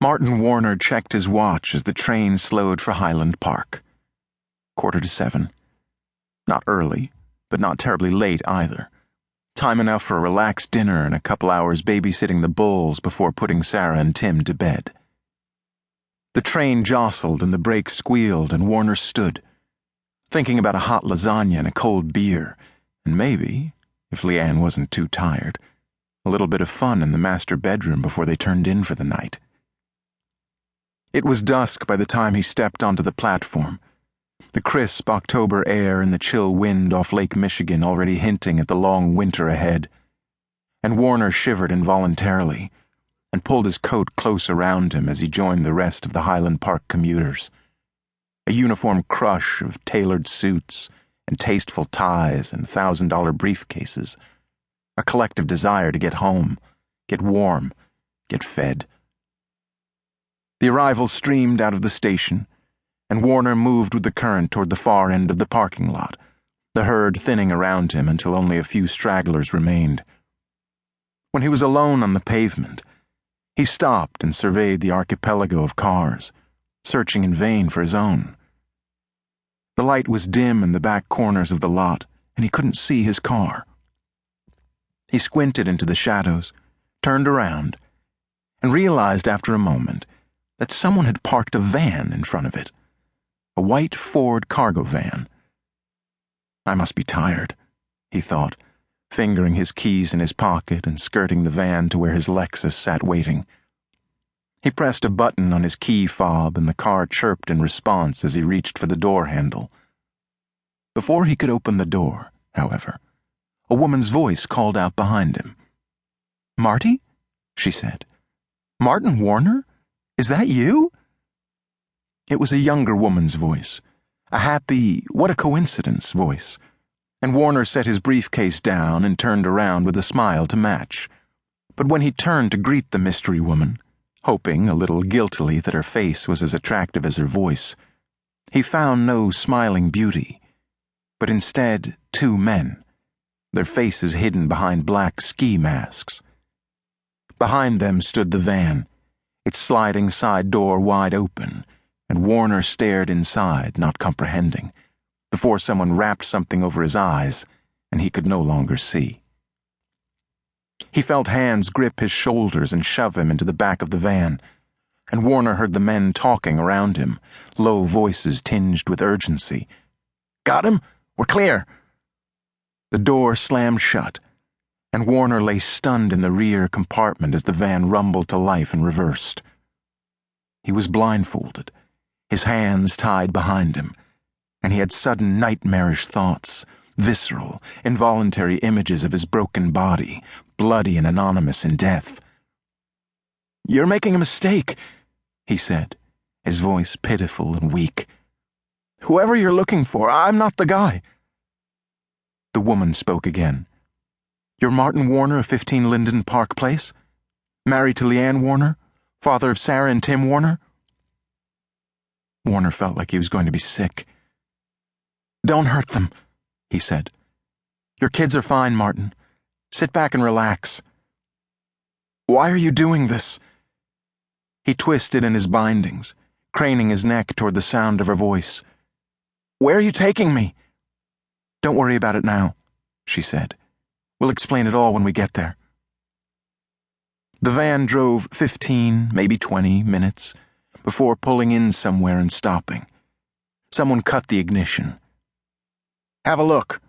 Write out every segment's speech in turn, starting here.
Martin Warner checked his watch as the train slowed for Highland Park. 7:15. Not early, but not terribly late either. Time enough for a relaxed dinner and a couple hours babysitting the bulls before putting Sarah and Tim to bed. The train jostled and the brakes squealed, and Warner stood, thinking about a hot lasagna and a cold beer, and maybe, if Leanne wasn't too tired, a little bit of fun in the master bedroom before they turned in for the night. It was dusk by the time he stepped onto the platform, the crisp October air and the chill wind off Lake Michigan already hinting at the long winter ahead, and Warner shivered involuntarily and pulled his coat close around him as he joined the rest of the Highland Park commuters, a uniform crush of tailored suits and tasteful ties and $1,000 briefcases, a collective desire to get home, get warm, get fed. The arrivals streamed out of the station, and Warner moved with the current toward the far end of the parking lot, the herd thinning around him until only a few stragglers remained. When he was alone on the pavement, he stopped and surveyed the archipelago of cars, searching in vain for his own. The light was dim in the back corners of the lot, and he couldn't see his car. He squinted into the shadows, turned around, and realized after a moment that someone had parked a van in front of it, a white Ford cargo van. I must be tired, he thought, fingering his keys in his pocket and skirting the van to where his Lexus sat waiting. He pressed a button on his key fob and the car chirped in response as he reached for the door handle. Before he could open the door, however, a woman's voice called out behind him. "Marty?" she said. "Martin Warner? Is that you?" It was a younger woman's voice, a happy, what a coincidence voice, and Warner set his briefcase down and turned around with a smile to match. But when he turned to greet the mystery woman, hoping a little guiltily that her face was as attractive as her voice, he found no smiling beauty, but instead 2 men, their faces hidden behind black ski masks. Behind them stood the van, its sliding side door wide open, and Warner stared inside, not comprehending, before someone wrapped something over his eyes and he could no longer see. He felt hands grip his shoulders and shove him into the back of the van, and Warner heard the men talking around him, low voices tinged with urgency. "Got him? We're clear." The door slammed shut, and Warner lay stunned in the rear compartment as the van rumbled to life and reversed. He was blindfolded, his hands tied behind him, and he had sudden nightmarish thoughts, visceral, involuntary images of his broken body, bloody and anonymous in death. "You're making a mistake," he said, his voice pitiful and weak. "Whoever you're looking for, I'm not the guy." The woman spoke again. "You're Martin Warner of 15 Linden Park Place? Married to Leanne Warner, father of Sarah and Tim Warner?" Warner felt like he was going to be sick. "Don't hurt them," he said. "Your kids are fine, Martin. Sit back and relax." "Why are you doing this?" He twisted in his bindings, craning his neck toward the sound of her voice. "Where are you taking me?" "Don't worry about it now," she said. "We'll explain it all when we get there." The van drove 15, maybe 20 minutes before pulling in somewhere and stopping. Someone cut the ignition. "Have a look."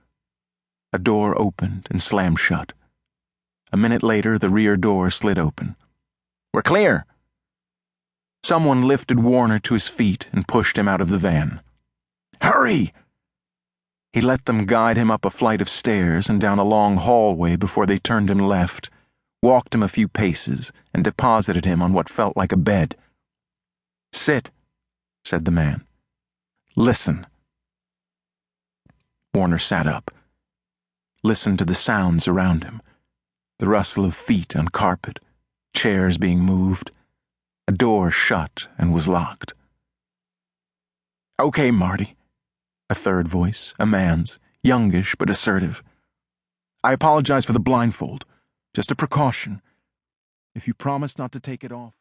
A door opened and slammed shut. A minute later, the rear door slid open. "We're clear." Someone lifted Warner to his feet and pushed him out of the van. "Hurry!" He let them guide him up a flight of stairs and down a long hallway before they turned him left, walked him a few paces, and deposited him on what felt like a bed. "Sit," said the man. "Listen." Warner sat up, listened to the sounds around him, the rustle of feet on carpet, chairs being moved. A door shut and was locked. "Okay, Marty," a third voice, a man's, youngish but assertive. "I apologize for the blindfold. Just a precaution. If you promise not to take it off..."